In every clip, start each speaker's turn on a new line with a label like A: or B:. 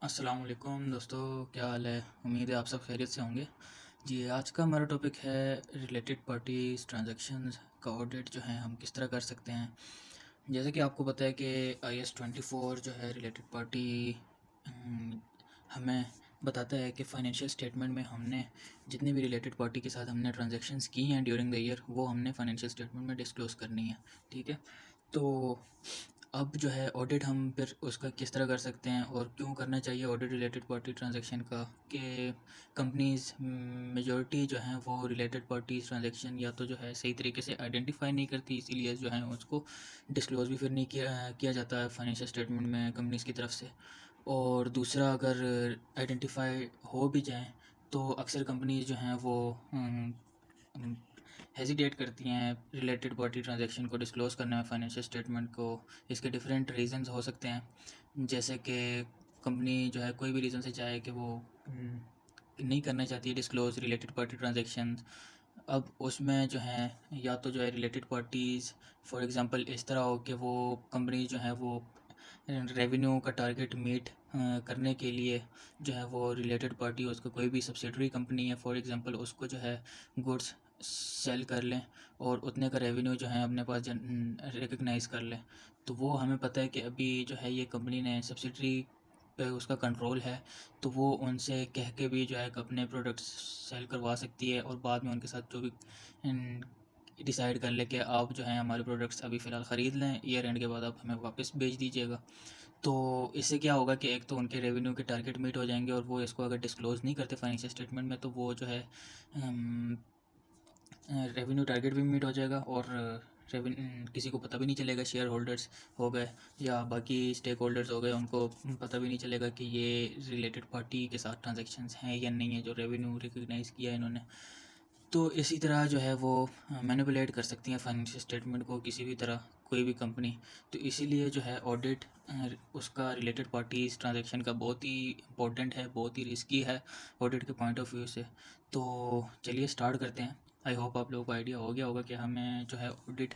A: अस्सलाम वालेकुम दोस्तों, क्या हाल है। उम्मीद है आप सब खैरियत से होंगे। जी, आज का हमारा टॉपिक है रिलेटेड पार्टीज़ ट्रांजैक्शंस का ऑडिट जो है हम किस तरह कर सकते हैं। जैसे कि आपको पता है कि IS-24 जो है रिलेटेड पार्टी हमें बताता है कि फ़ाइनेंशियल स्टेटमेंट में हमने जितनी भी रिलेटेड पार्टी के साथ हमने ट्रांजैक्शंस की हैं ड्यूरिंग द ईयर, वो हमने फ़ाइनेंशियल स्टेटमेंट में डिस्क्लोज़ करनी है। ठीक है, तो अब जो है ऑडिट हम फिर उसका किस तरह कर सकते हैं और क्यों करना चाहिए ऑडिट रिलेटेड पार्टी ट्रांजैक्शन का, कि कंपनीज़ मेजॉरिटी जो हैं वो रिलेटेड पार्टीज़ ट्रांजैक्शन या तो जो है सही तरीके से आइडेंटिफाई नहीं करती, इसीलिए जो है उसको डिस्क्लोज़ भी फिर नहीं किया जाता है फाइनेंशियल स्टेटमेंट में कंपनीज़ की तरफ से। और दूसरा, अगर आइडेंटिफाई हो भी जाएँ तो अक्सर कंपनीज़ जो हैं वो हेजिटेट करती हैं रिलेटेड पार्टी ट्रांजैक्शन को डिस्क्लोज़ करने में फाइनेंशियल स्टेटमेंट को। इसके डिफरेंट रीज़न्स हो सकते हैं, जैसे कि कंपनी जो है कोई भी रीज़न से चाहे कि वो नहीं करना चाहती है डिस्क्लोज़ रिलेटेड पार्टी ट्रांजैक्शन। अब उसमें जो है या तो जो है रिलेटेड पार्टीज़ फॉर एग्ज़ाम्पल इस तरह हो कि वो कंपनी जो है वो रेवेन्यू का टारगेट मीट करने के लिए जो है वो रिलेटेड पार्टी उसका कोई भी सब्सिडरी कंपनी है फॉर एग्ज़ाम्पल, उसको जो है गुड्स सेल कर लें और उतने का रेवेन्यू जो है अपने पास रिकग्नाइज़ कर लें। तो वो हमें पता है कि अभी जो है ये कंपनी ने सब्सिडरी पे उसका कंट्रोल है, तो वो उनसे कह के भी जो है अपने प्रोडक्ट्स सेल करवा सकती है और बाद में उनके साथ जो भी डिसाइड कर ले कि आप जो है हमारे प्रोडक्ट्स अभी फ़िलहाल ख़रीद लें, ईयर एंड के बाद आप हमें वापस भेज दीजिएगा। तो इससे क्या होगा कि एक तो उनके रेवेन्यू के टारगेट मीट हो जाएंगे और वो इसको अगर डिस्क्लोज़ नहीं करते फाइनेंशियल स्टेटमेंट में, तो वो जो है रेवेन्यू टारगेट भी मीट हो जाएगा और किसी को पता भी नहीं चलेगा, शेयर होल्डर्स हो गए या बाकी स्टेक होल्डर्स हो गए, उनको पता भी नहीं चलेगा कि ये रिलेटेड पार्टी के साथ ट्रांजैक्शंस हैं या नहीं है, जो रेवेन्यू रिकग्नाइज़ किया है इन्होंने। तो इसी तरह जो है वो मैनिपुलेट कर सकती हैं फाइनेंशियल स्टेटमेंट को किसी भी तरह कोई भी कंपनी। तो इसीलिए जो है ऑडिट उसका रिलेटेड पार्टीज़ ट्रांजैक्शन का बहुत ही इम्पोर्टेंट है, बहुत ही रिस्की है ऑडिट के पॉइंट ऑफ व्यू से। तो चलिए स्टार्ट करते हैं। आई होप आप लोगों को आइडिया हो गया होगा कि हमें जो है ऑडिट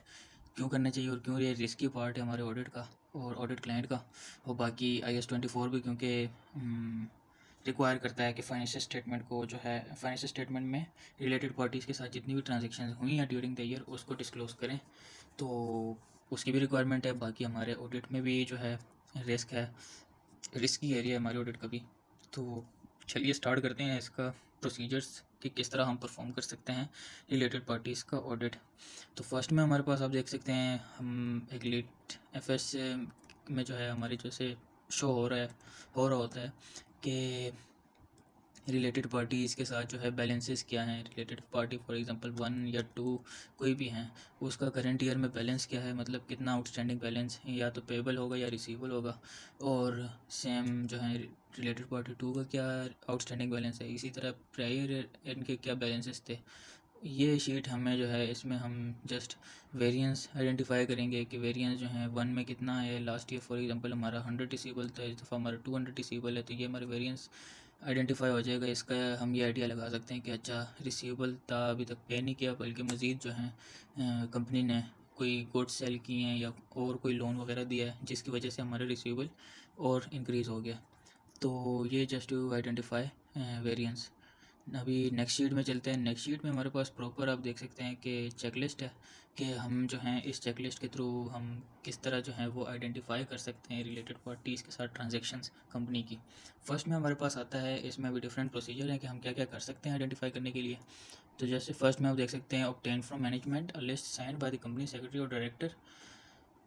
A: क्यों करना चाहिए और क्यों ये रिस्की पार्ट है हमारे ऑडिट का और ऑडिट क्लाइंट का। और बाकी IS-24 भी क्योंकि रिक्वायर करता है कि फाइनेंशियल स्टेटमेंट को जो है फाइनेंशियल स्टेटमेंट में रिलेटेड पार्टीज़ के साथ जितनी भी ट्रांजैक्शन हुई हैं ड्यूरिंग द ईयर उसको डिस्क्लोज़ करें। तो उसकी भी रिक्वायरमेंट है। बाकी हमारे ऑडिट में भी जो है रिस्क है, रिस्की एरिया है हमारे ऑडिट का भी। तो चलिए स्टार्ट करते हैं इसका प्रोसीजर्स कि किस तरह हम परफॉर्म कर सकते हैं रिलेटेड पार्टीज़ का ऑडिट। तो फर्स्ट में हमारे पास आप देख सकते हैं हम एक लीट FS में जो है हमारी जैसे शो हो रहा होता है कि रिलेटेड पार्टीज़ के साथ जो है बैलेंसेस क्या हैं। रिलेटेड पार्टी फॉर एग्जांपल 1 या 2 कोई भी हैं, उसका करंट ईयर में बैलेंस क्या है, मतलब कितना आउटस्टैंडिंग बैलेंस या तो पेबल होगा या रिसीवेबल होगा। और सेम जो है रिलेटेड पार्टी 2 का क्या आउटस्टैंडिंग बैलेंस है, इसी तरह प्रायर इनके क्या बैलेंसेस थे। ये शीट हमें जो है इसमें हम जस्ट वेरिएंस आइडेंटिफाई करेंगे कि वेरिएंस जो है 1 में कितना है। लास्ट ईयर फॉर एग्जांपल हमारा 100 रिसीवेबल था, इस दफ़ा हमारा 200 रिसीवेबल है, तो ये हमारे वेरिएंस आइडेंटिफाई हो जाएगा। इसका हम ये आइडिया लगा सकते हैं कि अच्छा रिसीवेबल था, अभी तक पे नहीं किया, बल्कि मज़ीद जो है कंपनी ने कोई गुड्स सेल किए हैं या और कोई लोन वगैरह दिया है जिसकी वजह से हमारे रिसीवेबल और इंक्रीज़ हो गया। तो ये जस्ट टू आइडेंटिफाई वेरिएंस। अभी नेक्स्ट शीट में चलते हैं। नेक्स्ट शीट में हमारे पास प्रॉपर आप देख सकते हैं कि चेकलिस्ट है कि हम जो हैं इस चेकलिस्ट के थ्रू हम किस तरह जो है वो आइडेंटिफाई कर सकते हैं रिलेटेड पार्टीज़ के साथ ट्रांजैक्शंस कंपनी की। फर्स्ट में हमारे पास आता है, इसमें भी डिफरेंट प्रोसीजर है कि हम क्या क्या कर सकते हैं आइडेंटिफाई करने के लिए। तो जैसे फर्स्ट में आप देख सकते हैं obtain from management a list signed by the company secretary और डायरेक्टर।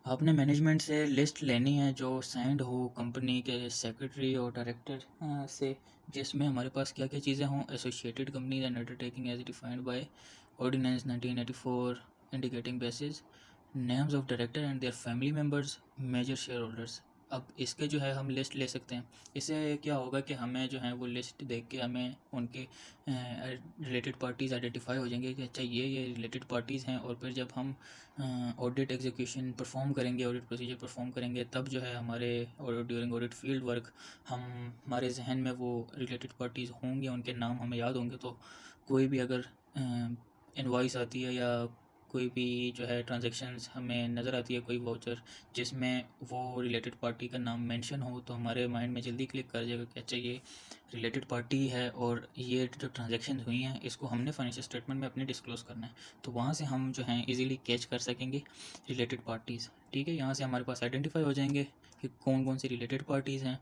A: आपने मैनेजमेंट से लिस्ट लेनी है जो साइंड हो कंपनी के सेक्रेटरी और डायरेक्टर से, जिसमें हमारे पास क्या क्या चीज़ें हों। Associated companies and undertaking as defined by ordinance 1984 indicating basis, names of director and their family members, major share holders. अब इसके जो है हम लिस्ट ले सकते हैं। इससे क्या होगा कि हमें जो है वो लिस्ट देख के हमें उनके रिलेटेड पार्टीज़ आइडेंटिफाई हो जाएंगे कि अच्छा ये रिलेटेड पार्टीज़ हैं। और फिर जब हम ऑडिट एग्जीक्यूशन परफॉर्म करेंगे, ऑडिट प्रोसीजर परफॉर्म करेंगे, तब जो है हमारे और ड्यूरिंग ऑडिट फील्ड वर्क हम हमारे जहन में वो रिलेटेड पार्टीज़ होंगे, उनके नाम हमें याद होंगे। तो कोई भी अगर इनवॉइस आती है या कोई भी जो है ट्रांजैक्शंस हमें नज़र आती है, कोई वाउचर जिसमें वो रिलेटेड पार्टी का नाम मेंशन हो, तो हमारे माइंड में जल्दी क्लिक कर जाएगा कि अच्छा ये रिलेटेड पार्टी है और ये जो ट्रांजैक्शन हुई हैं इसको हमने फाइनेंशियल स्टेटमेंट में अपने डिस्क्लोज़ करना है। तो वहाँ से हम जो हैं इजीली कैच कर सकेंगे रिलेटेड पार्टीज़। ठीक है, यहाँ से हमारे पास आइडेंटिफाई हो जाएंगे कि कौन कौन सी रिलेटेड पार्टीज़ हैं।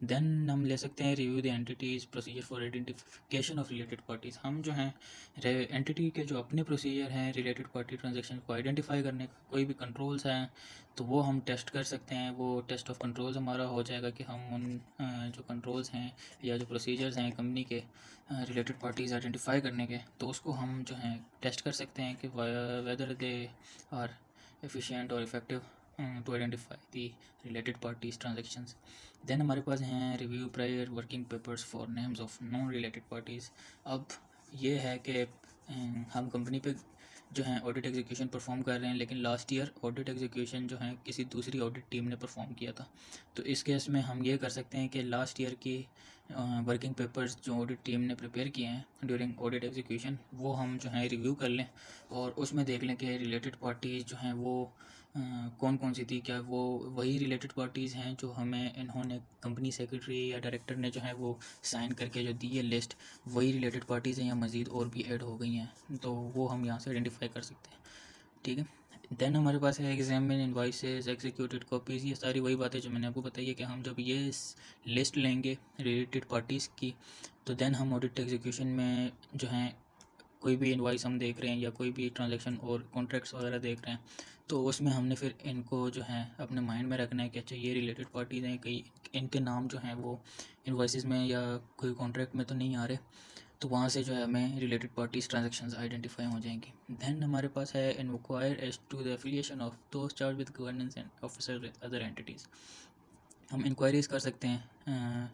A: देन हम ले सकते हैं review the entities procedure for identification of related parties. हम जो हैं एंटिटी के जो अपने प्रोसीजर हैं रिलेटेड पार्टी ट्रांजैक्शन को आइडेंटिफाई करने का, कोई भी कंट्रोल्स हैं तो वो हम टेस्ट कर सकते हैं। वो टेस्ट ऑफ कंट्रोल्स हमारा हो जाएगा कि हम उन जो कंट्रोल्स हैं या जो प्रोसीजर्स हैं कंपनी के रिलेटेड पार्टीज़ आइडेंटिफाई करने के, तो उसको हम जो हैं टेस्ट कर सकते हैं कि वेदर दे आर एफिशिएंट और effective to identify the related parties transactions. Then हमारे पास हैं review prior working papers for names of non related parties. अब ये है कि हम कंपनी पे जो है ऑडिट एग्जीक्यूशन परफॉर्म कर रहे हैं, लेकिन लास्ट ईयर ऑडिट एग्जीक्यूशन जो है किसी दूसरी ऑडिट टीम ने परफॉर्म किया था। तो इस केस में हम ये कर सकते हैं कि लास्ट ईयर की वर्किंग पेपर्स जो ऑडिट टीम ने प्रिपेयर किए हैं ड्यूरिंग ऑडिट एग्जीक्यूशन, वो हम जो है रिव्यू कर लें और उसमें देख लें कि रिलेटेड पार्टीज़ जो हैं वो कौन कौन सी थी। क्या वो वही रिलेटेड पार्टीज़ हैं जो हमें इन्होंने कंपनी सेक्रेटरी या डायरेक्टर ने जो है वो साइन करके जो दी है लिस्ट, वही रिलेटेड पार्टीज़ हैं या मज़ीद और भी ऐड हो गई हैं, तो वो हम यहाँ से आइडेंटिफाई कर सकते हैं। ठीक है, देन हमारे पास है एग्जामिन इनवॉइसेस एग्जीक्यूटेड कॉपीज़। ये सारी वही बातें जो मैंने आपको बताई है कि हम जब ये लिस्ट लेंगे रिलेटेड पार्टीज़ की, तो देन हम ऑडिट एग्जीक्यूशन में जो है कोई भी इनवॉइस हम देख रहे हैं या कोई भी ट्रांजैक्शन और कॉन्ट्रैक्ट्स वगैरह देख रहे हैं, तो उसमें हमने फिर इनको जो है अपने माइंड में रखना है कि अच्छा ये रिलेटेड पार्टीज़ हैं, कई इनके नाम जो हैं वो इनवॉइसेस में या कोई कॉन्ट्रैक्ट में तो नहीं आ रहे। तो वहाँ से जो है हमें रिलेटेड पार्टीज ट्रांजैक्शंस आइडेंटिफाई हो जाएंगी। देन हमारे पास है inquire as to the affiliation of those charge with governance and officer with other entities. हम इंक्वायरीज़ कर सकते हैं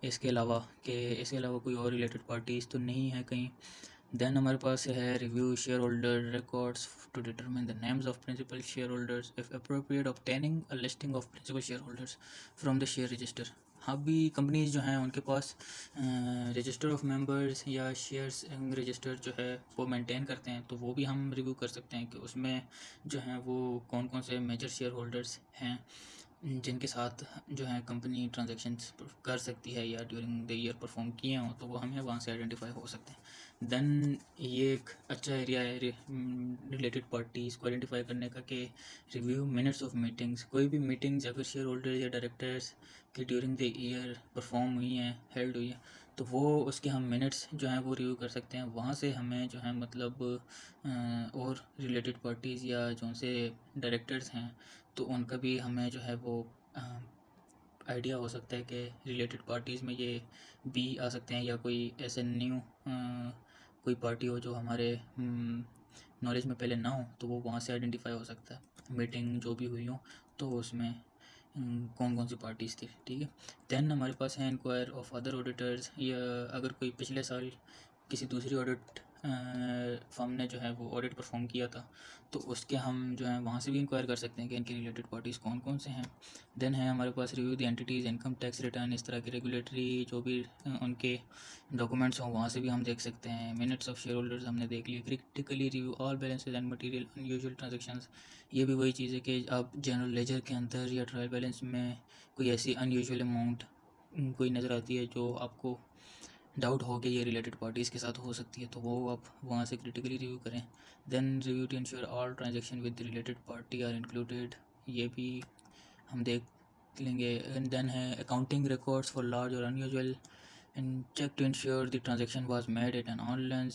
A: इसके अलावा कि इसके अलावा कोई और रिलेटेड पार्टीज़ तो नहीं है कहीं। देन हमारे पास है review share holder records to determine the names of principal share holders if appropriate obtaining a listing of principal share holders from the share register. हाँ भी कंपनीज जो हैं उनके पास रजिस्टर ऑफ मेंबर्स या शेयर्स रजिस्टर जो है वो मेंटेन करते हैं, तो वो भी हम रिव्यू कर सकते हैं कि उसमें जो है वो कौन कौन से मेजर शेयर होल्डर्स हैं जिनके साथ जो है कंपनी ट्रांजैक्शंस कर सकती है या ड्यूरिंग द ईयर परफॉर्म किए हों, तो वो हमें वहाँ से आइडेंटिफाई हो सकते हैं। देन ये एक अच्छा एरिया है रिलेटेड पार्टीज़ को आइडेंटिफाई करने का कि रिव्यू मिनट्स ऑफ मीटिंग्स। कोई भी मीटिंग्स अगर शेयर होल्डर्स या डायरेक्टर्स की ड्यूरिंग द ईयर परफॉर्म हुई हैं, हेल्ड हुई है, तो वो उसके हम मिनट्स जो हैं वो रिव्यू कर सकते हैं। वहाँ से हमें जो है मतलब और रिलेटेड पार्टीज़ या जो से डायरेक्टर्स हैं तो उनका भी हमें जो है वो आइडिया हो सकता है कि रिलेटेड पार्टीज़ में ये भी आ सकते हैं या कोई ऐसे न्यू कोई पार्टी हो जो हमारे नॉलेज में पहले ना हो, तो वो वहाँ से आइडेंटिफाई हो सकता है। मीटिंग जो भी हुई हो तो उसमें कौन कौन सी पार्टीज़ थी। ठीक है, देन हमारे पास है इंक्वायर ऑफ अदर ऑडिटर्स, या अगर कोई पिछले साल किसी दूसरी ऑडिट फर्म ने जो है वो ऑडिट परफॉर्म किया था, तो उसके हम जो है वहाँ से भी इंक्वायर कर सकते हैं कि इनके रिलेटेड पार्टीज़ कौन कौन से हैं। देन है हमारे पास review the entities income tax return, इस तरह के रेगुलेटरी जो भी उनके डॉक्यूमेंट्स हों वहाँ से भी हम देख सकते हैं। मिनट्स ऑफ शेयर होल्डर्स हमने देख लिए। Critically review all balances and material unusual transactions. ये भी वही चीज़ है कि आप जनरल लेजर के अंदर या ट्रायल बैलेंस में कोई ऐसी अनयूजुअल अमाउंट कोई नज़र आती है जो आपको डाउट हो कि ये रिलेटेड पार्टीज़ के साथ हो सकती है, तो वो आप वहाँ से क्रिटिकली रिव्यू करें। Then review to ensure all transaction with related party are included, ये भी हम देख लेंगे। एंड देन है अकाउंटिंग रिकॉर्ड्स फॉर लार्ज और unusual and check to ensure the transaction was made at an online.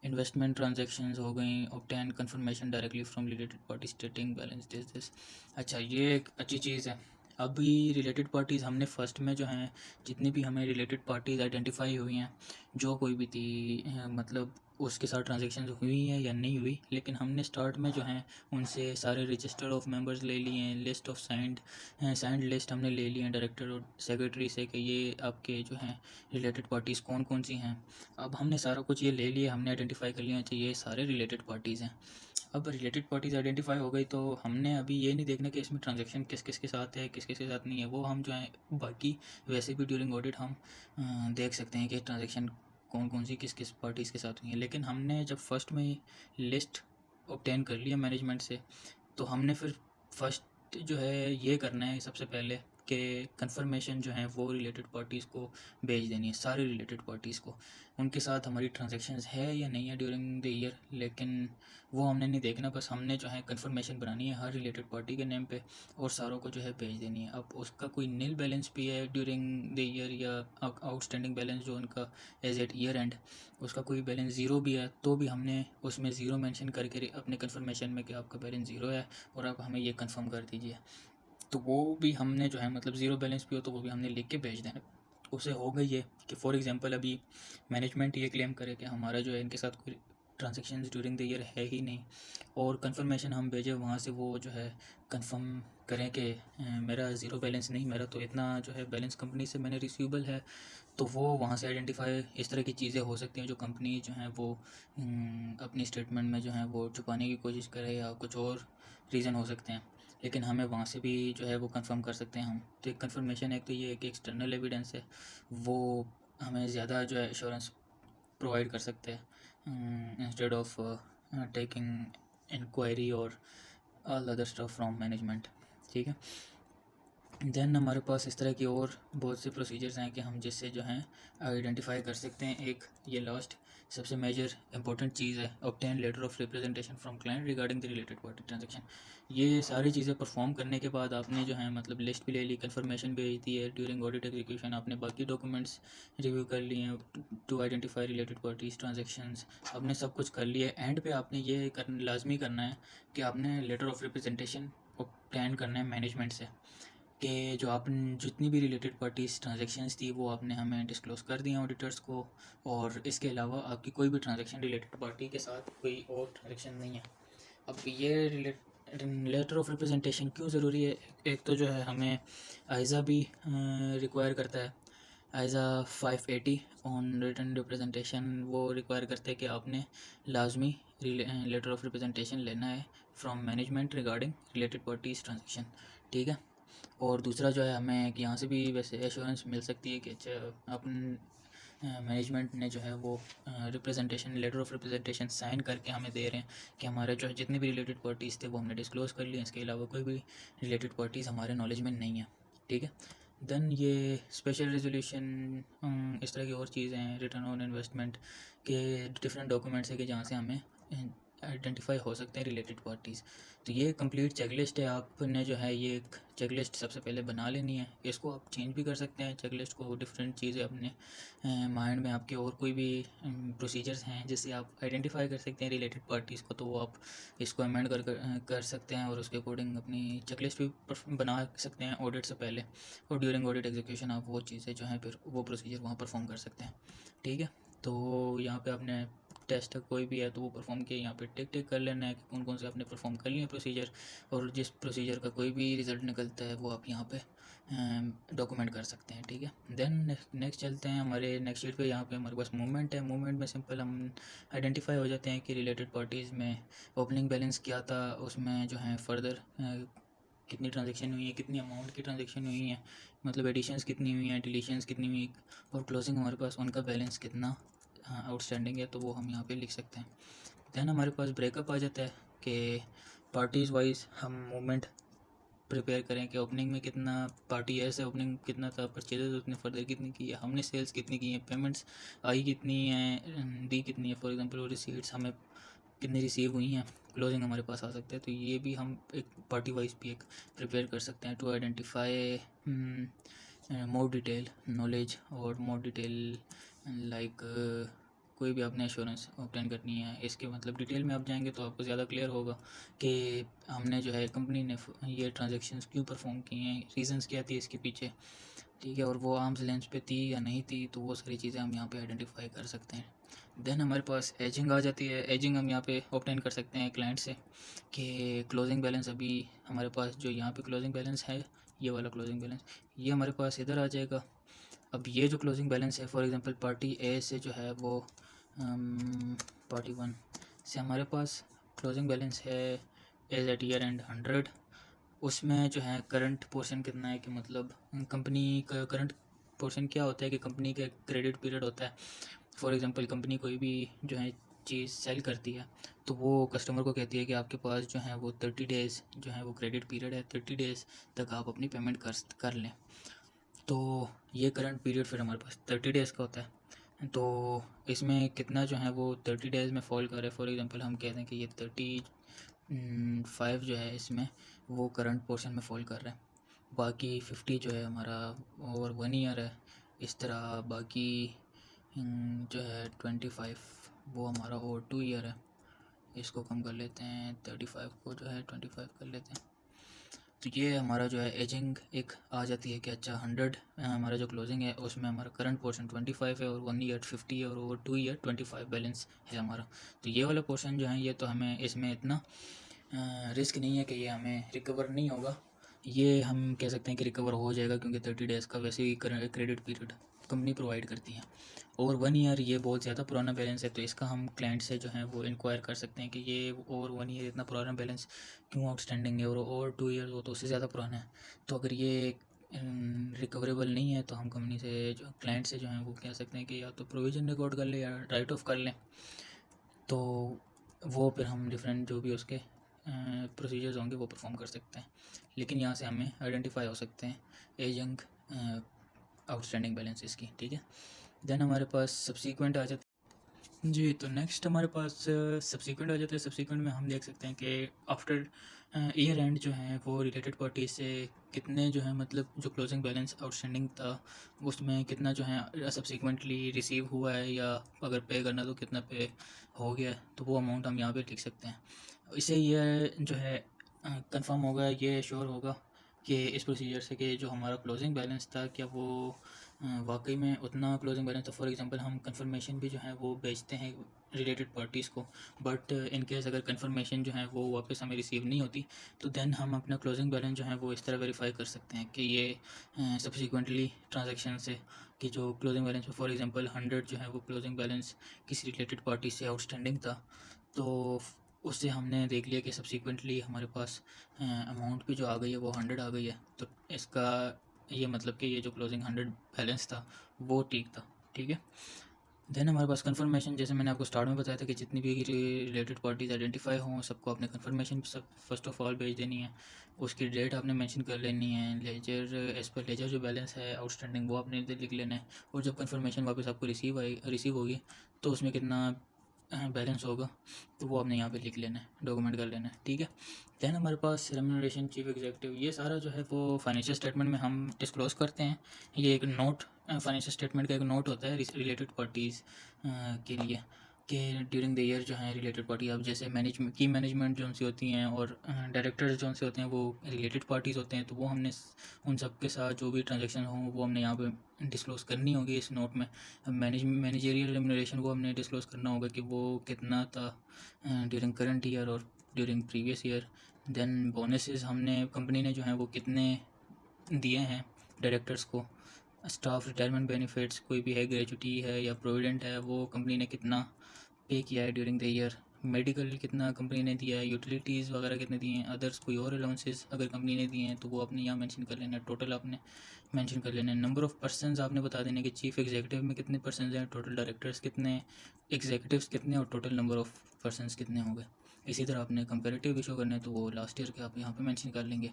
A: Investment transactions हो गई। Obtain confirmation directly from related party stating balance this. अच्छा, ये एक अच्छी चीज़ है। अभी रिलेटेड पार्टीज़ हमने फर्स्ट में जो हैं जितनी भी हमें रिलेटेड पार्टीज़ आइडेंटिफाई हुई हैं, जो कोई भी थी मतलब उसके साथ ट्रांजेक्शन हुई हैं या नहीं हुई, लेकिन हमने स्टार्ट में जो हैं उनसे सारे रजिस्टर ऑफ मेंबर्स ले लिए हैं, लिस्ट ऑफ साइंड लिस्ट हमने ले लिए हैं डायरेक्टर और सेक्रेटरी से कि ये आपके जो हैं रिलेटेड पार्टीज़ कौन कौन सी हैं। अब हमने सारा कुछ ये ले लिया, हमने आइडेंटिफाई कर लिया चाहिए ये सारे रिलेटेड पार्टीज़ हैं। अब रिलेटेड पार्टीज़ आइडेंटिफाई हो गई, तो हमने अभी ये नहीं देखना कि इसमें ट्रांजैक्शन किस किस के साथ है किस किस के साथ नहीं है, वो हम जो है बाकी वैसे भी ड्यूरिंग ऑडिट हम देख सकते हैं कि ट्रांजैक्शन कौन कौन सी किस किस पार्टीज़ के साथ हुई है। लेकिन हमने जब फर्स्ट में लिस्ट ऑब्टेन कर लिया मैनेजमेंट से, तो हमने फिर फर्स्ट जो है ये करना है सबसे पहले कि कंफर्मेशन जो है वो रिलेटेड पार्टीज़ को भेज देनी है, सारी रिलेटेड पार्टीज़ को, उनके साथ हमारी ट्रांजैक्शंस है या नहीं है ड्यूरिंग द ईयर, लेकिन वो हमने नहीं देखना, बस हमने जो है कंफर्मेशन बनानी है हर रिलेटेड पार्टी के नेम पे और सारों को जो है भेज देनी है। अब उसका कोई नील बैलेंस भी है ड्यूरिंग द ईयर या आउटस्टैंडिंग बैलेंस जो उनका एज एट ईयर एंड, उसका कोई बैलेंस ज़ीरो भी है तो भी हमने उसमें ज़ीरो मेंशन करके अपने कंफर्मेशन में कि आपका बैलेंस ज़ीरो है और आप हमें ये कंफर्म कर दीजिए, तो वो भी हमने जो है मतलब ज़ीरो बैलेंस भी हो तो वो भी हमने लिख के भेज देना। उसे हो गई ये कि फॉर एग्जांपल अभी मैनेजमेंट ये क्लेम करे कि हमारा जो है इनके साथ कोई ट्रांजैक्शंस ड्यूरिंग द ईयर है ही नहीं, और कंफर्मेशन हम भेजें वहाँ से वो जो है कंफर्म करें कि मेरा ज़ीरो बैलेंस नहीं, मेरा तो इतना जो है बैलेंस कंपनी से मैंने रिसीवेबल है, तो वो वहाँ से आइडेंटिफाई इस तरह की चीज़ें हो सकती हैं जो कंपनी जो है वो अपनी स्टेटमेंट में जो है वो छुपाने की कोशिश करे या कुछ और रीज़न हो सकते हैं, लेकिन हमें वहाँ से भी जो है वो कंफर्म कर सकते हैं हम। तो एक कंफर्मेशन एक तो ये है कि एक्सटर्नल एविडेंस है, वो हमें ज़्यादा जो है एश्योरेंस प्रोवाइड कर सकते हैं इंस्टेड ऑफ टेकिंग इंक्वायरी और all other stuff from management. ठीक है, देन हमारे पास इस तरह की और बहुत से प्रोसीजर्स हैं कि हम जिससे जो हैं आइडेंटिफाई कर सकते हैं। एक ये लास्ट सबसे मेजर इंपॉर्टेंट चीज़ है, obtain letter of representation from client regarding the related party transaction. ये सारी चीज़ें परफॉर्म करने के बाद आपने जो है मतलब लिस्ट भी ले ली, कंफर्मेशन भेज दी है, ड्यूरिंग ऑडिट एग्जीक्यूशन आपने बाकी डॉक्यूमेंट्स रिव्यू कर लिए हैं to identify related parties transactions, आपने सब कुछ कर लिया है। एंड पे आपने ये लाजमी करना है कि आपने लेटर ऑफ रिप्रेजेंटेशन ऑब्टेन करना है मैनेजमेंट से कि जो आप जितनी भी रिलेटेड पार्टीज़ ट्रांजैक्शंस थी वो आपने हमें डिस्क्लोज़ कर दिए ऑडिटर्स को, और इसके अलावा आपकी कोई भी ट्रांजैक्शन रिलेटेड पार्टी के साथ कोई और ट्रांजैक्शन नहीं है। अब ये लेटर ऑफ रिप्रेजेंटेशन क्यों ज़रूरी है? एक तो जो है हमें आइज़ा भी रिक्वायर करता है, आइज़ा 580 ऑन रिटर्न रिप्रेजेंटेशन, वो रिक्वायर करता है कि आपने लाजमी लेटर ऑफ रिप्रेजेंटेशन लेना है from management regarding related parties transaction. ठीक है, और दूसरा जो है हमें यहाँ से भी वैसे एश्योरेंस मिल सकती है कि अच्छा अपन मैनेजमेंट ने जो है वो representation letter of representation sign करके हमें दे रहे हैं कि हमारे जो है जितने भी रिलेटेड पार्टीज़ थे वो हमने डिस्क्लोज़ कर लिए, इसके अलावा कोई भी रिलेटेड पार्टीज़ हमारे नॉलेज में नहीं है। ठीक है, देन ये स्पेशल रेजोल्यूशन इस तरह की और चीज़ें हैं, रिटर्न ऑन इन्वेस्टमेंट के डिफरेंट डॉक्यूमेंट्स है कि जहाँ से हमें आइडेंटिफाई हो सकते हैं रिलेटेड पार्टीज़। तो ये कंप्लीट चेकलिस्ट है, आपने जो है ये एक चेकलिस्ट सबसे पहले बना लेनी है। इसको आप चेंज भी कर सकते हैं चेकलिस्ट को, डिफरेंट चीज़ें अपने माइंड में आपके और कोई भी प्रोसीजर्स हैं जिससे आप आइडेंटिफाई कर सकते हैं रिलेटेड पार्टीज़ को, तो वो आप इसको अमेंड कर सकते हैं और उसके अकॉर्डिंग अपनी चेकलिस्ट भी बना सकते हैं ऑडिट से पहले, और ड्यूरिंग ऑडिट एग्जीक्यूशन आप वो चीज़ें जो हैं फिर वो प्रोसीजर वहाँ परफॉर्म कर सकते हैं। ठीक है, तो यहाँ पे आपने टेस्ट कोई भी है तो वो परफॉर्म किया, यहाँ पे टिक टिक कर लेना है कि कौन कौन से आपने परफॉर्म कर लिए प्रोसीजर, और जिस प्रोसीजर का कोई भी रिज़ल्ट निकलता है वो आप यहाँ पे डॉक्यूमेंट कर सकते हैं। ठीक है, देन नेक्स्ट चलते हैं हमारे नेक्स्ट शीट पे। यहाँ पे हमारे पास मूवमेंट है, मूवमेंट में सिंपल हम आइडेंटिफाई हो जाते हैं कि रिलेटेड पार्टीज़ में ओपनिंग बैलेंस क्या था, उसमें जो है फर्दर कितनी ट्रांजेक्शन हुई है, कितनी अमाउंट की ट्रांजेक्शन हुई है, मतलब एडिशंस कितनी हुई हैं, डिलीशंस कितनी हुई, और क्लोजिंग हमारे पास उनका बैलेंस कितना आउटस्टैंडिंग है, तो वो हम यहाँ पे लिख सकते हैं। दैन हमारे पास ब्रेकअप आ जाता है कि पार्टीज़ वाइज हम मूवमेंट प्रिपेयर करें कि ओपनिंग में कितना पार्टी ऐसे ओपनिंग कितना था, परचेजेस उतने फर्दर कितनी की है, हमने सेल्स कितनी की हैं, पेमेंट्स आई कितनी हैं, दी कितनी है, फॉर एग्जांपल रिसीट्स हमें कितनी रिसीव हुई हैं, क्लोजिंग हमारे पास आ सकता है। तो ये भी हम एक पार्टी वाइज भी एक प्रिपेयर कर सकते हैं to identify more detail knowledge और मोर डिटेल लाइक कोई भी आपने एश्योरेंस ऑब्टेन करनी है, इसके मतलब डिटेल में आप जाएंगे तो आपको ज़्यादा क्लियर होगा कि हमने जो है कंपनी ने ये ट्रांजैक्शंस क्यों परफॉर्म किए हैं, रीजंस क्या थी इसके पीछे। ठीक है, और वो आर्म्स लेंथ पे थी या नहीं थी, तो वो सारी चीज़ें हम यहाँ पे आइडेंटिफाई कर सकते हैं। देन हमारे पास एजिंग आ जाती है, एजिंग हम यहाँ पे ऑब्टेन कर सकते हैं क्लाइंट से कि क्लोजिंग बैलेंस अभी हमारे पास जो यहाँ पे क्लोजिंग बैलेंस है, ये वाला क्लोजिंग बैलेंस ये हमारे पास इधर आ जाएगा। अब ये जो क्लोजिंग बैलेंस है फॉर एग्जांपल पार्टी ए से जो है वो पार्टी वन से हमारे पास क्लोजिंग बैलेंस है एज एट ईयर एंड 100, उसमें जो है करंट पोर्शन कितना है कि मतलब कंपनी का करंट पोर्शन क्या होता है कि कंपनी का क्रेडिट पीरियड होता है। फॉर एग्जांपल कंपनी कोई भी जो है चीज़ सेल करती है तो वो कस्टमर को कहती है कि आपके पास जो है वो 30 डेज़ जो है वो क्रेडिट पीरियड है, 30 डेज़ तक आप अपनी पेमेंट कर लें। तो ये करंट पीरियड फिर हमारे पास 30 डेज़ का होता है। तो इसमें कितना जो है वो 30 डेज़ में फ़ॉल कर रहा है। फॉर एग्ज़ाम्पल हम कह दें कि ये 35 जो है इसमें वो करंट पोर्शन में फ़ॉल कर रहा है। बाकी 50 जो है हमारा ओवर 1 ईयर है। इस तरह बाकी जो है 25 वो हमारा ओवर 2 ईयर है। इसको कम कर लेते हैं, 35 को जो है 25 कर लेते हैं। तो ये हमारा जो है एजिंग एक आ जाती है कि अच्छा 100 हमारा जो क्लोजिंग है उसमें हमारा करंट पोर्शन 25 है और 1 ईयर 50 है और ओवर 2 ईयर 25 बैलेंस है हमारा। तो ये वाला पोर्शन जो है ये तो हमें इसमें इतना रिस्क नहीं है कि ये हमें रिकवर नहीं होगा। ये हम कह सकते हैं कि रिकवर हो जाएगा क्योंकि 30 डेज़ का वैसे ही क्रेडिट पीरियड कंपनी प्रोवाइड करती है। और 1 ईयर ये बहुत ज़्यादा पुराना बैलेंस है तो इसका हम क्लाइंट से जो है वो इंक्वायर कर सकते हैं कि ये ओवर 1 ईयर इतना पुराना बैलेंस क्यों आउटस्टैंडिंग है और ओवर 2 ईयर वो तो उससे ज़्यादा पुराना है। तो अगर ये रिकवरेबल नहीं है तो हम कंपनी से जो क्लाइंट से जो है वो कह सकते हैं कि या तो प्रोविज़न रिकॉर्ड कर लें या राइट ऑफ कर लें। तो वो फिर हम डिफरेंट जो भी उसके प्रोसीजर्स होंगे वो परफॉर्म कर सकते हैं। लेकिन यहाँ से हमें आइडेंटिफाई हो सकते हैं एजिंग आउटस्टैंडिंग बैलेंसेस की। ठीक है, देन हमारे पास सब्सीक्वेंट आ जाते हैं जी। तो नेक्स्ट हमारे पास सब्सीक्वेंट आ जाता है। सब्सीक्वेंट में हम देख सकते हैं कि आफ्टर ईयर एंड जो है वो रिलेटेड पार्टी से कितने जो है मतलब जो क्लोजिंग बैलेंस आउटस्टैंडिंग था उसमें कितना जो है सब्सीक्वेंटली रिसीव हुआ है या अगर पे करना तो कितना पे हो गया, तो वो अमाउंट हम यहाँ पे लिख सकते हैं। इससे ये जो है कंफर्म होगा, ये श्योर होगा कि इस प्रोसीजर से कि जो हमारा क्लोजिंग बैलेंस था क्या वो वाकई में उतना क्लोजिंग बैलेंस था। फॉर एग्जांपल हम कंफर्मेशन भी जो है वो भेजते हैं रिलेटेड पार्टीज़ को, बट इन केस अगर कंफर्मेशन जो है वो वापस हमें रिसीव नहीं होती तो देन हम अपना क्लोजिंग बैलेंस जो है वो इस तरह वेरीफाई कर सकते हैं कि ये सब्सिक्वेंटली ट्रांजैक्शन से कि जो क्लोजिंग बैलेंस फॉर एग्जांपल 100 जो है वो क्लोजिंग बैलेंस किसी रिलेटेड पार्टी से आउटस्टैंडिंग था, तो उससे हमने देख लिया कि सब्सिक्वेंटली हमारे पास अमाउंट भी जो आ गई है वो 100 आ गई है। तो इसका ये मतलब कि ये जो क्लोजिंग 100 बैलेंस था वो ठीक था। ठीक है, देन हमारे पास कंफर्मेशन, जैसे मैंने आपको स्टार्ट में बताया था कि जितनी भी रिलेटेड पार्टीज आइडेंटिफाई हों सबको अपने कंफर्मेशन सब फर्स्ट ऑफ ऑल भेज देनी है। उसकी डेट आपने मेंशन कर लेनी है। लेजर एज पर लेजर जो बैलेंस है आउटस्टैंडिंग वो आपने इधर लिख लेना है। और जब कंफर्मेशन वापस आपको रिसीव होगी तो उसमें कितना बैलेंस होगा तो वो आपने यहाँ पे लिख लेना है, डॉक्यूमेंट कर लेना है। ठीक है, दैन हमारे पास रेम्यूनरेशन चीफ एग्जीक्यूटिव, ये सारा जो है वो फाइनेंशियल स्टेटमेंट में हम डिस्क्लोज़ करते हैं। ये एक नोट फाइनेंशियल स्टेटमेंट का एक नोट होता है रिलेटेड पार्टीज़ के लिए कि ड्यूरिंग द ईयर जो है रिलेटेड पार्टी, अब जैसे मैनेजमेंट जो सी होती हैं और डायरेक्टर्स जो से होते हैं वो रिलेटेड पार्टीज़ होते हैं, तो वो हमने उन सब के साथ जो भी ट्रांजेक्शन हो वो हमने यहाँ पे डिस्क्लोज़ करनी होगी इस नोट में। मैनेजरियल रेम्यूनरेशन को हमने डिस्क्लोज़ करना होगा कि वो कितना था ड्यूरिंग करंट ईयर और during previous year. Then bonuses हमने कंपनी ने जो है वो कितने दिए हैं डायरेक्टर्स को। स्टाफ रिटायरमेंट बेनिफिट्स कोई भी है, ग्रेजुटी है या प्रोविडेंट है, वो कंपनी ने कितना पे किया है ड्यूरिंग द ईयर। मेडिकल कितना कंपनी ने दिया है, यूटिलिटीज़ वगैरह कितने दिए हैं, अदर्स कोई और अलाउंसेस अगर कंपनी ने दिए हैं तो वो आपने यहाँ मेंशन कर लेना है। टोटल आपने मेंशन कर लेना है। नंबर ऑफ़ पर्सनस आपने बता देना कि चीफ एग्जीक्यूटिव में कितने पर्सन हैं, टोटल डायरेक्टर्स कितने, एग्जीक्यूटिव्स कितने और टोटल नंबर ऑफ़ पर्सनस कितने होंगे। इसी तरह आपने कंपेरेटिव भी शो करने हैं तो वो लास्ट ईयर के आप यहाँ पे मेंशन कर लेंगे।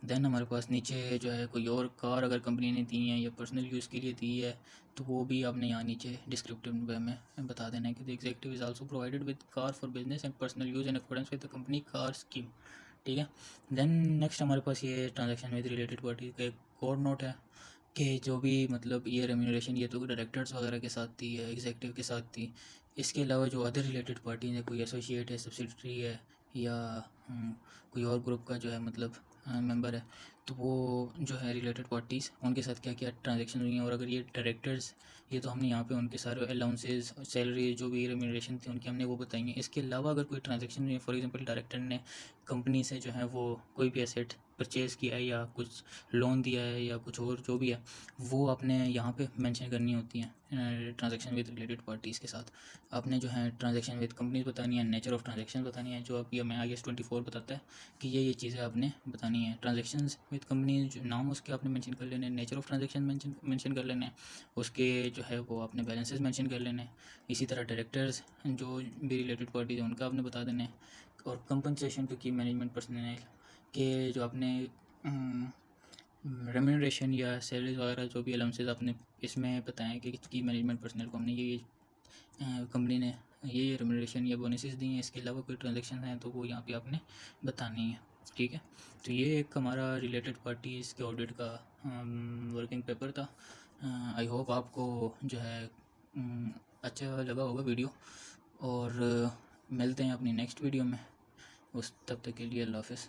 A: देन हमारे पास नीचे जो है कोई और कार अगर कंपनी ने दी है या पर्सनल यूज़ के लिए दी है तो वो भी आपने यहाँ नीचे डिस्क्रिप्टिव वे में बता देना है कि the executive is also provided with car for business and personal use in accordance with the company car scheme. ठीक है, देन नेक्स्ट हमारे पास ये ट्रांजैक्शन विद रिलेटेड पार्टी का एक कोड नोट है कि जो भी मतलब ये रेम्यूनरेशन ये तो डायरेक्टर्स वगैरह के साथ थी या एग्जीक्यूटिव के साथ थी, इसके अलावा जो अदर रिलेटेड पार्टी है, कोई एसोसिएट है, सब्सिडरी है या कोई और ग्रुप का जो है मतलब मेंबर है, तो वो जो है रिलेटेड पार्टीज़ उनके साथ क्या क्या ट्रांजैक्शन हुई हैं। और अगर ये डायरेक्टर्स, ये तो हमने यहाँ पे उनके सारे अलाउंसेस सैलरी जो भी रेम्यूनरेशन थी उनकी हमने वो बताई हैं। इसके अलावा अगर कोई ट्रांजैक्शन हुई है, फॉर एग्जांपल डायरेक्टर ने कंपनी से जो है वो कोई भी एसेट परचेज़ किया है या कुछ लोन दिया है या कुछ और जो भी है, वो आपने यहाँ पे मेंशन करनी होती हैं ट्रांजैक्शन विद रिलेटेड पार्टीज़ के साथ। आपने जो है ट्रांजैक्शन विद कंपनीज बतानी है, नेचर ऑफ ट्रांजैक्शन बतानी है, जो अभी हमें IAS 24 बताता है कि ये चीज़ें आपने बतानी है। ट्रांजैक्शंस विद कंपनीज, जो नाम उसके आपने मेंशन कर लेने हैं, नेचर ऑफ ट्रांजैक्शन मेंशन कर लेने हैं, उसके जो है वो आपने बैलेंसेस मेंशन कर लेने हैं। इसी तरह डायरेक्टर्स जो भी रिलेटेड पार्टीज हैं उनका आपने बता देना है। और कंपनसेशन टू की मैनेजमेंट पर्सनल के जो आपने रेम्यूनरेशन या सैलरीज वगैरह जो भी अलाउंसेस आपने इसमें बताएं कि की मैनेजमेंट पर्सनल को हमने ये कंपनी ने ये रेम्यूनरेशन या बोनसेस दी हैं, इसके अलावा कोई ट्रांजेक्शन हैं तो वो यहाँ पे आपने बतानी है। ठीक है, तो ये एक हमारा रिलेटेड पार्टीज़ के ऑडिट का वर्किंग पेपर था। आई होप आपको जो है अच्छा लगा होगा वीडियो, और मिलते हैं अपनी नेक्स्ट वीडियो में। उस तब तक के लिए अल्लाह हाफ़िज़।